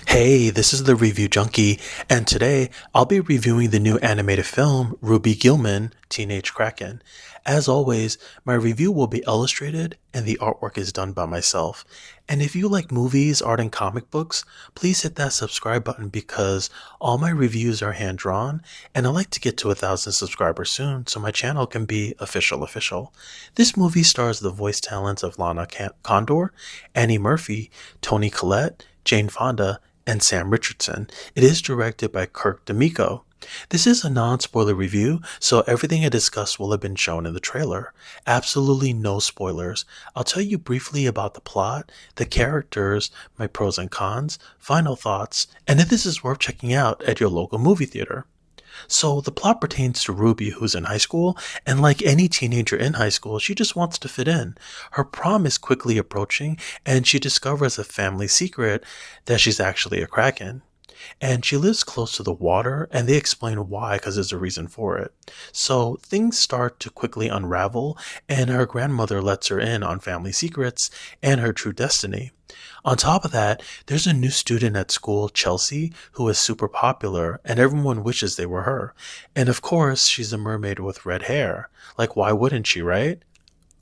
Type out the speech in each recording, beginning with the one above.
Hey, this is the Review Junkie, and today I'll be reviewing the new animated film, Gillman, Teenage Kraken. As always, my review will be illustrated and the artwork is done by myself. And if you like movies, art, and comic books, please hit that subscribe button because all my reviews are hand drawn, and I like to get to 1,000 subscribers soon so my channel can be official. This movie stars the voice talents of Condor, Annie Murphy, Toni Collette, Jane Fonda, and Sam Richardson. It is directed by Kirk D'Amico. This is a non-spoiler review, so everything I discuss will have been shown in the trailer. Absolutely no spoilers. I'll tell you briefly about the plot, the characters, my pros and cons, final thoughts, and if this is worth checking out at your local movie theater. So the plot pertains to Ruby, who's in high school, and like any teenager in high school, she just wants to fit in. Her prom is quickly approaching, and she discovers a family secret that she's actually a Kraken. And she lives close to the water, and they explain why because there's a reason for it. So things start to quickly unravel, and her grandmother lets her in on family secrets and her true destiny. On top of that, there's a new student at school, Chelsea, who is super popular, and everyone wishes they were her. And of course, she's a mermaid with red hair. Like, why wouldn't she, right?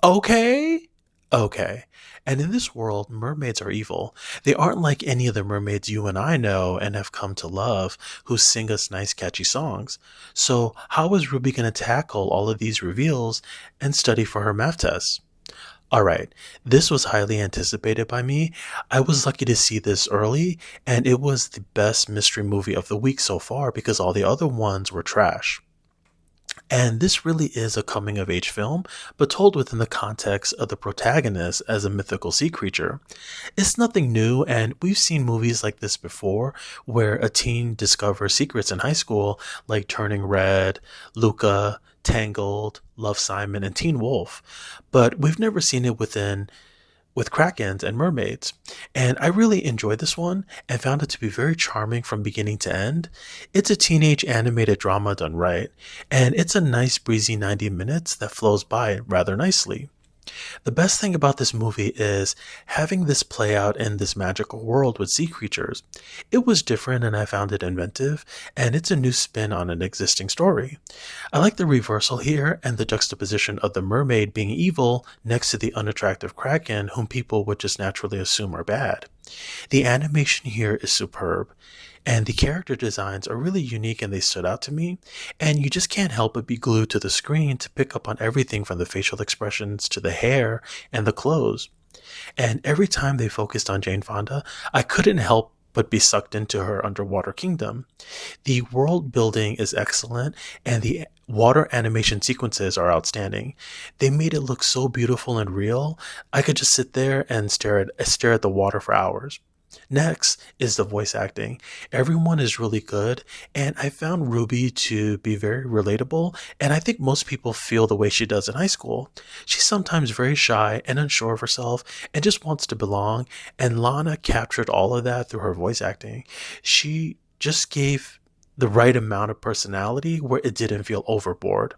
Okay. Okay. And in this world, mermaids are evil. They aren't like any of the mermaids you and I know and have come to love, who sing us nice catchy songs. So how is Ruby going to tackle all of these reveals and study for her math tests? Alright, this was highly anticipated by me. I was lucky to see this early, and it was the best mystery movie of the week so far because all the other ones were trash. And this really is a coming of age film, but told within the context of the protagonist as a mythical sea creature. It's nothing new, and we've seen movies like this before where a teen discovers secrets in high school, like Turning Red, Luca, Tangled, Love Simon, and Teen Wolf. But we've never seen it with krakens and mermaids. And I really enjoyed this one and found it to be very charming from beginning to end. It's a teenage animated drama done right, and it's a nice breezy 90 minutes that flows by rather nicely. The best thing about this movie is having this play out in this magical world with sea creatures. It was different and I found it inventive, and it's a new spin on an existing story. I like the reversal here and the juxtaposition of the mermaid being evil next to the unattractive Kraken whom people would just naturally assume are bad. The animation here is superb, and the character designs are really unique and they stood out to me, and you just can't help but be glued to the screen to pick up on everything from the facial expressions to the hair and the clothes. And every time they focused on Jane Fonda, I couldn't help but be sucked into her underwater kingdom. The world building is excellent, and the water animation sequences are outstanding. They made it look so beautiful and real. I could just sit there and stare at the water for hours. Next is the voice acting. Everyone is really good, and I found Ruby to be very relatable, and I think most people feel the way she does in high school. She's sometimes very shy and unsure of herself and just wants to belong, and Lana captured all of that through her voice acting. She just gave the right amount of personality where it didn't feel overboard.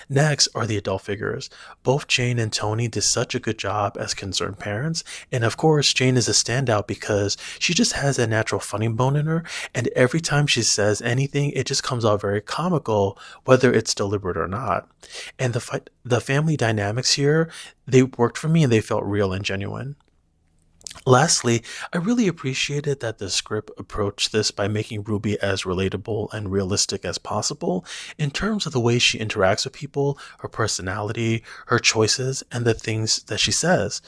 Next are the adult figures. Both Jane and Toni did such a good job as concerned parents, and of course Jane is a standout because she just has that natural funny bone in her, and every time she says anything it just comes out very comical, whether it's deliberate or not. And the family dynamics here, they worked for me and they felt real and genuine. Lastly, I really appreciated that the script approached this by making Ruby as relatable and realistic as possible in terms of the way she interacts with people, her personality, her choices, and the things that she says.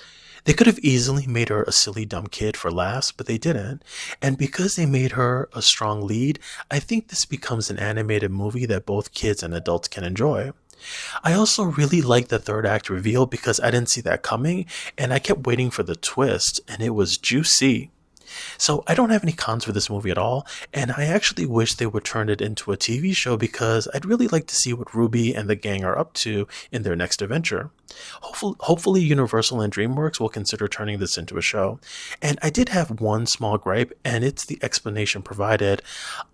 They could have easily made her a silly dumb kid for laughs, but they didn't. And because they made her a strong lead, I think this becomes an animated movie that both kids and adults can enjoy. I also really liked the third act reveal because I didn't see that coming, and I kept waiting for the twist, and it was juicy. So I don't have any cons for this movie at all, and I actually wish they would turn it into a TV show because I'd really like to see what Ruby and the gang are up to in their next adventure. Hopefully Universal and DreamWorks will consider turning this into a show. And I did have one small gripe, and it's the explanation provided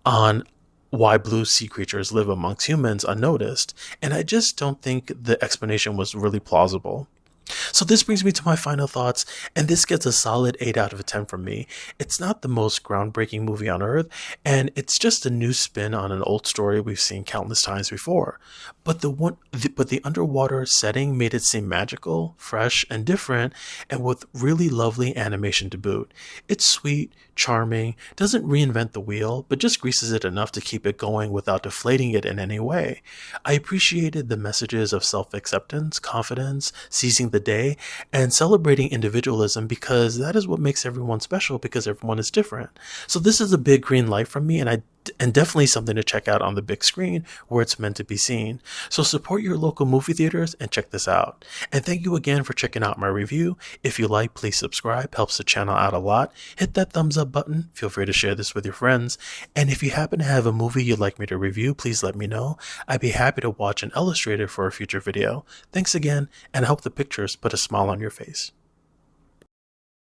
on why blue sea creatures live amongst humans unnoticed, and I just don't think the explanation was really plausible. So this brings me to my final thoughts, and this gets a solid 8 out of 10 from me. It's not the most groundbreaking movie on earth, and it's just a new spin on an old story we've seen countless times before. But the underwater setting made it seem magical, fresh, and different, and with really lovely animation to boot. It's sweet, charming, doesn't reinvent the wheel, but just greases it enough to keep it going without deflating it in any way. I appreciated the messages of self-acceptance, confidence, seizing the day, and celebrating individualism because that is what makes everyone special because everyone is different. So this is a big green light from me, and definitely something to check out on the big screen where it's meant to be seen. So support your local movie theaters and check this out. And thank you again for checking out my review. If you like, please subscribe, helps the channel out a lot. Hit that thumbs up button. Feel free to share this with your friends. And if you happen to have a movie you'd like me to review, please let me know. I'd be happy to watch and illustrate it for a future video. Thanks again, and I hope the pictures put a smile on your face.